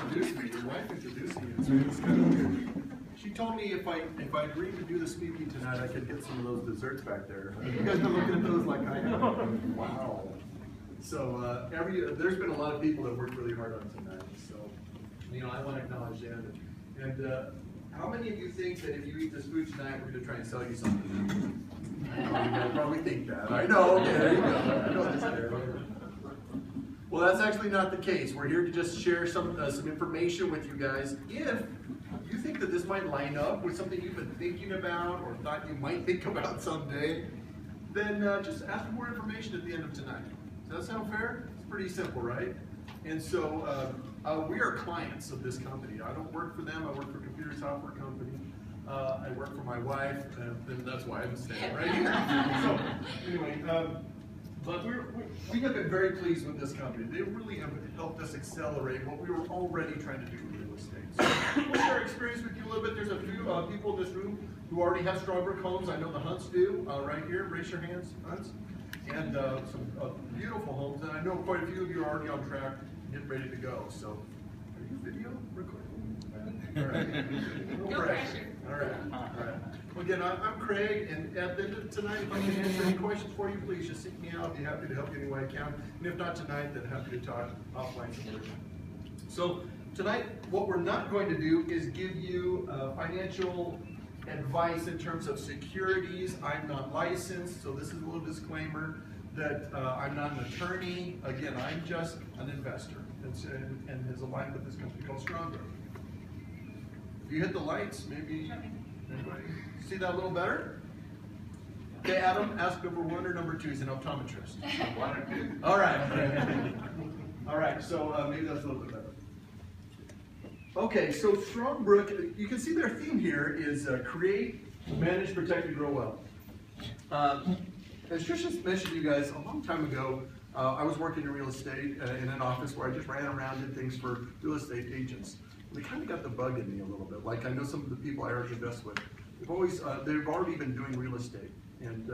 introduce me. Your wife introduced me. It's kind of weird. She told me if I agreed to do this meeting tonight, I could get some of those desserts back there. You guys been looking at those like I am? Wow. So there's been a lot of people that worked really hard on tonight. So I want to acknowledge that. And how many of you think that if you eat this food tonight, we're going to try and sell you something? I probably think that. I know. Okay, there you go. I know this there. Well, that's actually not the case. We're here to just share some information with you guys. If you think that this might line up with something you've been thinking about or thought you might think about someday, then just ask for more information at the end of tonight. Does that sound fair? It's pretty simple, right? And so we are clients of this company. I don't work for them. I work for a computer software company. I work for my wife, and that's why I'm standing right here. So anyway, but we have been very pleased with this company. They really have helped us accelerate what we were already trying to do in real estate. So we'll share our experience with you a little bit. There's a few people in this room who already have Strongbrook homes. I know the Hunts do, right here. Raise your hands, Hunts. And some beautiful homes. And I know quite a few of you are already on track, getting ready to go. So, are you video recording? All right. No pressure. All right. All right. Well, again, I'm Craig, and at the end of tonight, if I can answer any questions for you, please just seek me out. I'll be happy to help you any way I can. And if not tonight, then happy to talk offline somewhere. So tonight, what we're not going to do is give you financial advice in terms of securities. I'm not licensed, so this is a little disclaimer that I'm not an attorney. Again, I'm just an investor and is aligned with this company called Strongbrook. If you hit the lights, maybe anybody see that a little better? Okay, Adam, ask number 1 or number 2. He's an optometrist. 1 or 2. All right. All right, so maybe that's a little bit better. Okay, so Strongbrook, you can see their theme here is create, manage, protect, and grow well. As Tricia mentioned to you guys, a long time ago, I was working in real estate in an office where I just ran around and did things for real estate agents. They kind of got the bug in me a little bit. Like I know some of the people I already invest with, they've already been doing real estate. And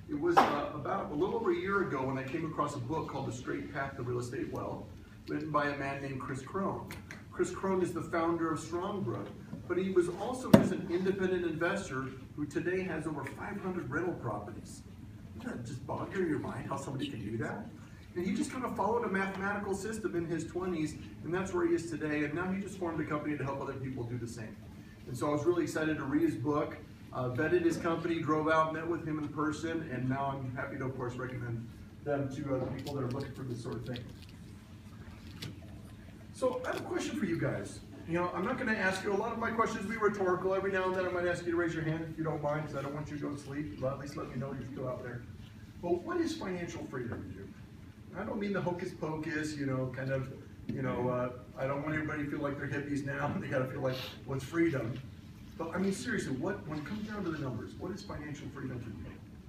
it was about a little over a year ago when I came across a book called The Straight Path to Real Estate Wealth, written by a man named Chris Crone. Chris Crone is the founder of Strongbrook, but he was also just an independent investor who today has over 500 rental properties. Doesn't that just boggle your mind how somebody can do that? And he just kind of followed a mathematical system in his 20s, and that's where he is today. And now he just formed a company to help other people do the same. And so I was really excited to read his book, vetted his company, drove out, met with him in person, and now I'm happy to, of course, recommend them to other people that are looking for this sort of thing. So I have a question for you guys. I'm not going to ask you, a lot of my questions will be rhetorical. Every now and then I might ask you to raise your hand if you don't mind, because I don't want you to go to sleep. Well, at least let me know you're still out there. But what is financial freedom to you? I don't mean the hocus pocus, I don't want everybody to feel like they're hippies now. They got to feel like, what's freedom? But I mean, seriously, when it comes down to the numbers, what is financial freedom for you?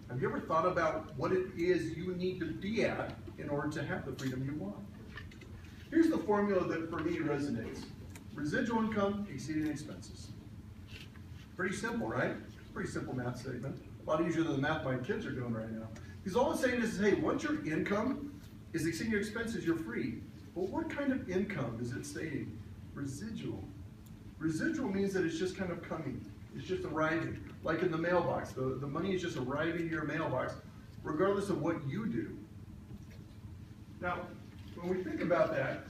Have you ever thought about what it is you need to be at in order to have the freedom you want? Here's the formula that for me resonates. Residual income exceeding expenses. Pretty simple, right? Pretty simple math statement. A lot easier than the math my kids are doing right now. Because all it's saying is, hey, once your income is exceeding your expenses, you're free. But what kind of income is it stating? Residual. Residual means that it's just kind of coming. It's just arriving. Like in the mailbox. The money is just arriving to your mailbox, regardless of what you do. Now, when we think about that,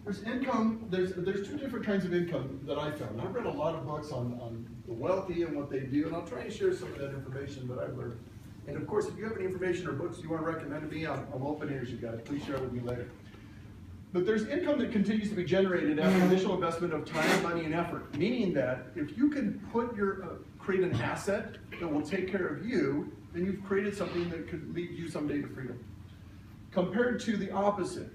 there's income, there's 2 different kinds of income that I found. I've read a lot of books on the wealthy and what they do, and I'll try and share some of that information that I've learned. And of course, if you have any information or books you want to recommend to me, I'm open ears, you guys. Please share with me later. But there's income that continues to be generated after initial investment of time, money, and effort, meaning that if you can create an asset that will take care of you, then you've created something that could lead you someday to freedom. Compared to the opposite,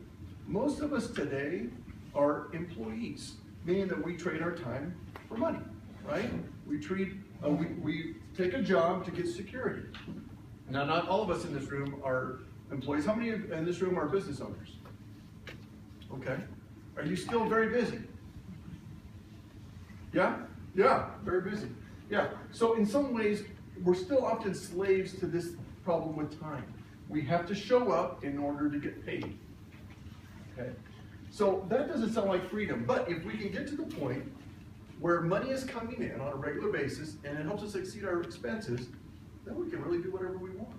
most of us today are employees, meaning that we trade our time for money, right? We take a job to get security. Now, not all of us in this room are employees. How many in this room are business owners? Okay. Are you still very busy? Yeah? Yeah, very busy. Yeah. So in some ways, we're still often slaves to this problem with time. We have to show up in order to get paid. Okay. So that doesn't sound like freedom, but if we can get to the point where money is coming in on a regular basis and it helps us exceed our expenses, then we can really do whatever we want.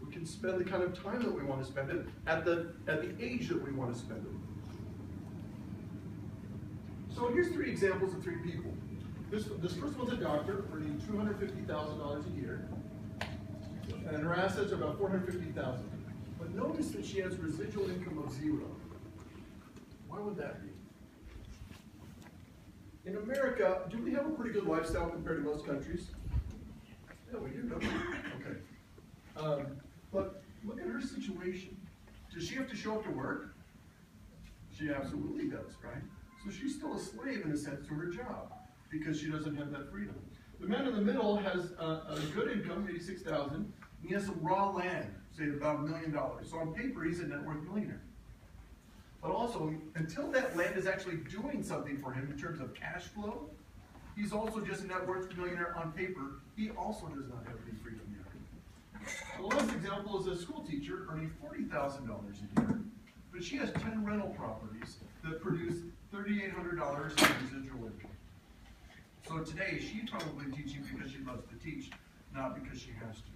We can spend the kind of time that we want to spend it at the age that we want to spend it. So here's 3 examples of 3 people. This first one's a doctor earning $250,000 a year, and her assets are about $450,000. But notice that she has residual income of 0. Why would that be? In America, do we have a pretty good lifestyle compared to most countries? Yeah, we do, don't we? Okay. But look at her situation. Does she have to show up to work? She absolutely does, right? So she's still a slave in a sense to her job because she doesn't have that freedom. The man in the middle has a good income, $86,000, and he has some raw land, say about $1 million. So on paper, he's a net worth millionaire. But also, until that land is actually doing something for him in terms of cash flow, he's also just a net worth millionaire on paper. He also does not have any freedom yet. The last example is a school teacher earning $40,000 a year, but she has 10 rental properties that produce $3,800 in residual income. So today, she's probably teaching because she loves to teach, not because she has to.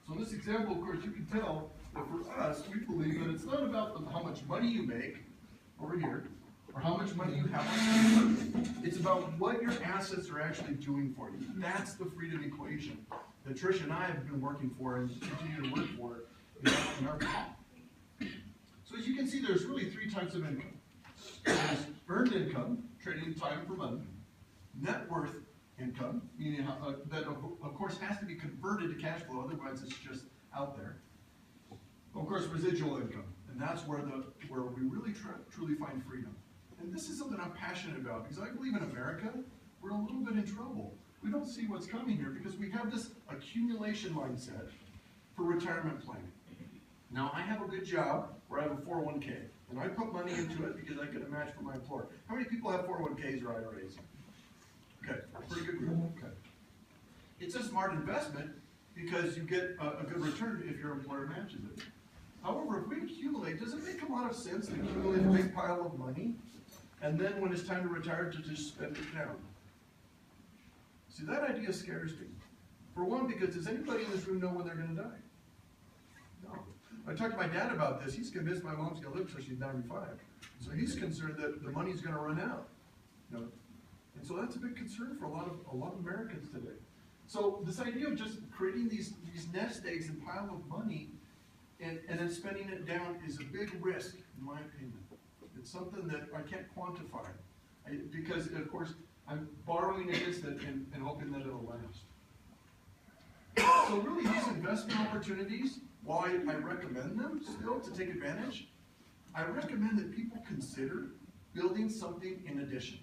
So in this example, of course, you can tell that for us, we believe that it's not about how much money you make over here, or how much money you have on paper. It's about what your assets are actually doing for you. That's the freedom equation that Trish and I have been working for and continue to work for in our family. So as you can see, there's really 3 types of income. There's earned income, trading time for money. Net worth income, meaning that of course has to be converted to cash flow, otherwise it's just out there. Of course, residual income, and that's where we really truly find freedom. And this is something I'm passionate about because I believe in America, we're a little bit in trouble. We don't see what's coming here because we have this accumulation mindset for retirement planning. Now, I have a good job where I have a 401k, and I put money into it because I get a match from my employer. How many people have 401ks or IRAs? Okay, pretty good group. Okay. It's a smart investment because you get a good return if your employer matches it. However, if we accumulate, does it make a lot of sense to accumulate a big pile of money and then when it's time to retire to just spend it down? See, that idea scares me. For one, because does anybody in this room know when they're going to die? No. I talked to my dad about this. He's convinced my mom's going to live until she's 95. So he's concerned that the money's going to run out. You know? And so that's a big concern for a lot of Americans today. So this idea of just creating these nest eggs and pile of money and then spending it down is a big risk, in my opinion. It's something that I can't quantify. Because, of course, I'm borrowing against it and hoping that it'll last. So really, these investment opportunities, while I recommend them still to take advantage, I recommend that people consider building something in addition.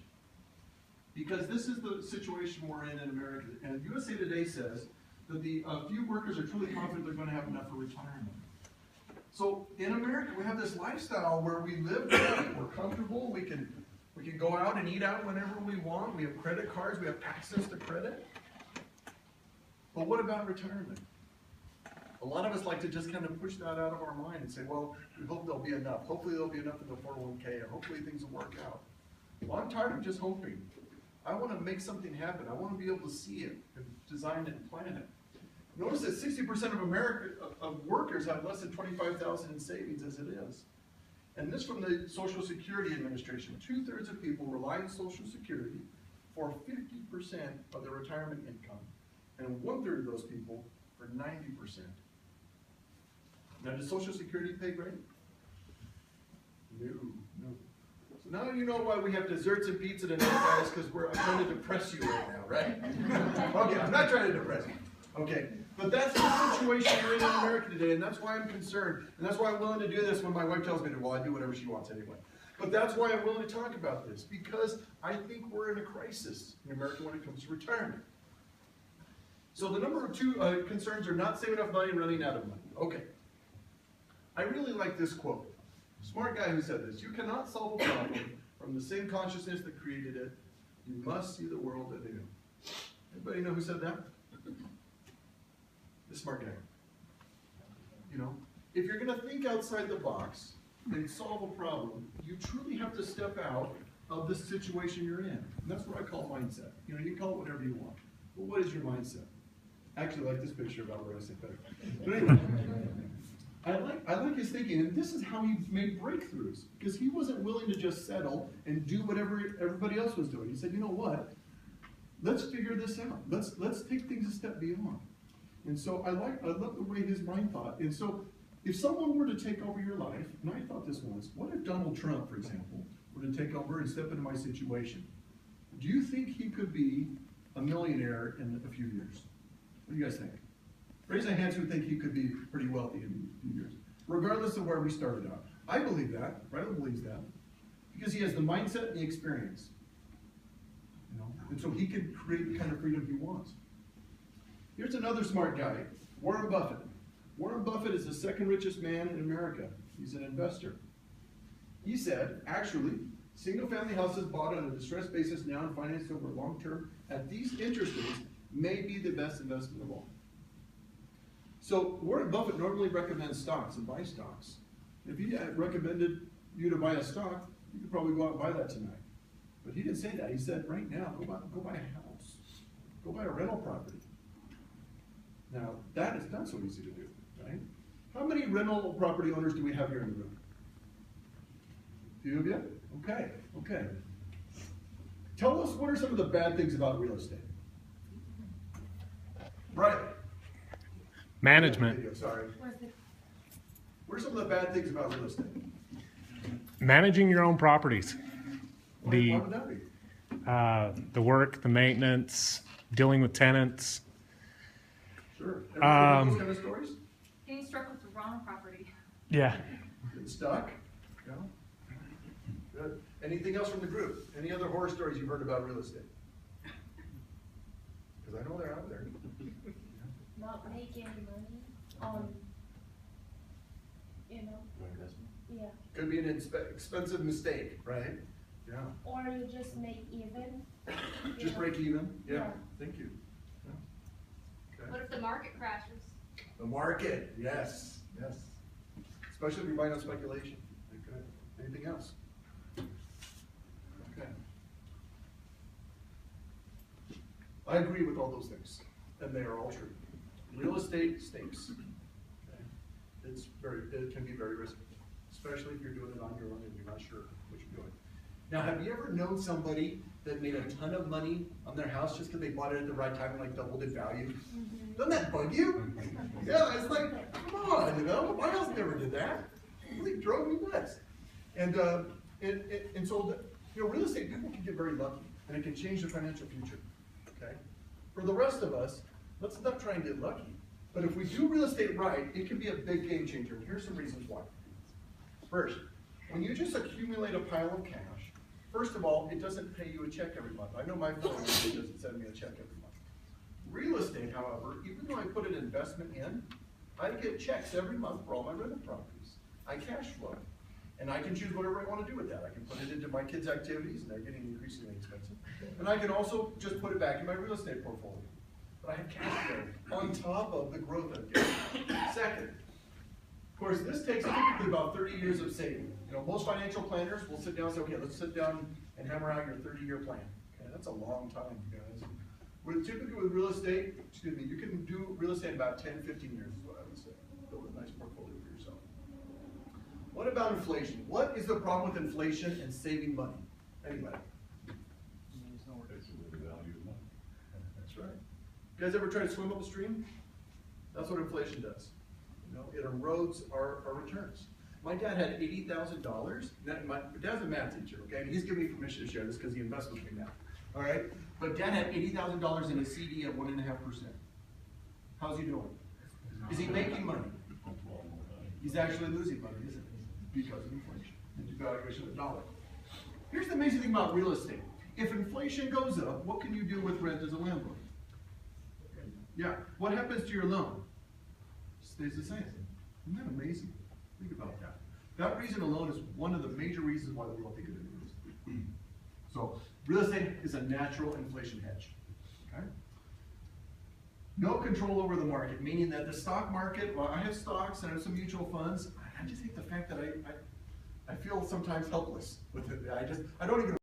Because this is the situation we're in America. And USA Today says that the few workers are truly confident they're going to have enough for retirement. So in America, we have this lifestyle where we live great, we're comfortable, we can go out and eat out whenever we want, we have credit cards, we have access to credit. But what about retirement? A lot of us like to just kind of push that out of our mind and say, well, we hope there'll be enough. Hopefully there'll be enough in the 401k, or hopefully things will work out. Well, I'm tired of just hoping. I want to make something happen. I want to be able to see it, and design it, and plan it. Notice that 60% of workers have less than $25,000 in savings as it is. And this from the Social Security Administration. 2/3 of people rely on Social Security for 50% of their retirement income, and 1/3 of those people for 90%. Now, does Social Security pay great? No. So now you know why we have desserts and pizza tonight, guys, because I'm trying to depress you right now, right? Okay, I'm not trying to depress you. Okay, but that's the situation we're in America today, and that's why I'm concerned, and that's why I'm willing to do this when my wife tells me to. Well, I do whatever she wants anyway. But that's why I'm willing to talk about this, because I think we're in a crisis in America when it comes to retirement. So the number 2 concerns are not saving enough money and running out of money. Okay. I really like this quote. Smart guy who said this: you cannot solve a problem from the same consciousness that created it. You must see the world anew. Anybody know who said that? The smart guy. You know, if you're going to think outside the box, and solve a problem, you truly have to step out of the situation you're in. And that's what I call mindset. You know, you can call it whatever you want. But what is your mindset? Actually, I like this picture about where I sit better. But anyway, I like his thinking, and this is how he made breakthroughs. Because he wasn't willing to just settle and do whatever everybody else was doing. He said, you know what? Let's figure this out. Let's take things a step beyond. And so I love the way his mind thought. And so if someone were to take over your life, and I thought this once, what if Donald Trump, for example, were to take over and step into my situation? Do you think he could be a millionaire in a few years? What do you guys think? Raise your hands who think he could be pretty wealthy in a few years, regardless of where we started out. I believe that. Riley believes that. Because he has the mindset and the experience. You know? And so he can create the kind of freedom he wants. Here's another smart guy, Warren Buffett. Warren Buffett is the second richest man in America. He's an investor. He said, actually, single-family houses bought on a distressed basis now and financed over long term at these interest rates may be the best investment of all. So Warren Buffett normally recommends stocks and buy stocks. If he had recommended you to buy a stock, you could probably go out and buy that tonight. But he didn't say that. He said, right now, go buy a house. Go buy a rental property. Now, that is not so easy to do, right? How many rental property owners do we have here in the room? A few of you? Okay, okay. Tell us, what are some of the bad things about real estate? Right. Management. Sorry. What are some of the bad things about real estate? Managing your own properties. Why would that be? The work, the maintenance, dealing with tenants. Sure. Everybody know those kind of stories? Getting struck with the wrong property. Yeah. Getting stuck? Yeah. Good. Anything else from the group? Any other horror stories you've heard about real estate? Because I know they're out there. Not making money on, you know, yeah. Could be an expensive mistake, right? Yeah. Or you just make even. Just break even? Yeah. Yeah. Thank you. Yeah. Okay. What if the market crashes? The market, yes, yes. Especially if you're buying on speculation. Okay. Anything else? Okay. I agree with all those things, and they are all true. Real estate stinks. Okay. It can be very risky, especially if you're doing it on your own and you're not sure what you're doing. Now, have you ever known somebody that made a ton of money on their house just because they bought it at the right time and like doubled in value? Mm-hmm. Doesn't that bug you? Yeah, it's like, come on, you know, my house never did that. It really drove me nuts. And so, you know, real estate people can get very lucky, and it can change their financial future. Okay. For the rest of us, let's not try and get lucky. But if we do real estate right, it can be a big game changer. And here's some reasons why. First, when you just accumulate a pile of cash, first of all, it doesn't pay you a check every month. I know my phone doesn't send me a check every month. Real estate, however, even though I put an investment in, I get checks every month for all my rental properties. I cash flow. And I can choose whatever I want to do with that. I can put it into my kids' activities, and they're getting increasingly expensive. And I can also just put it back in my real estate portfolio. But I have cash flow on top of the growth I'm getting. Second, of course, this takes typically about 30 years of saving. You know, most financial planners will sit down and say, okay, let's sit down and hammer out your 30-year plan. Okay, that's a long time, you guys. Typically with real estate, excuse me, you can do real estate in about 10, 15 years is what I would say. Build a nice portfolio for yourself. What about inflation? What is the problem with inflation and saving money? Anybody? That's right. You guys ever try to swim upstream? That's what inflation does. You know, it erodes our returns. My dad had $80,000. My dad's a math teacher, okay? And he's giving me permission to share this because he invests with me now. All right? But dad had $80,000 in a CD at 1.5%. How's he doing? Is he making money? He's actually losing money, isn't he? Because of inflation and devaluation of the dollar. Here's the amazing thing about real estate. If inflation goes up, what can you do with rent as a landlord? Yeah. What happens to your loan? It stays the same. Isn't that amazing? Think about that. That reason alone is one of the major reasons why the world think of real estate. So, real estate is a natural inflation hedge. Okay? No control over the market, meaning that the stock market, well, I have stocks and I have some mutual funds. I just hate the fact that I feel sometimes helpless with it. I don't even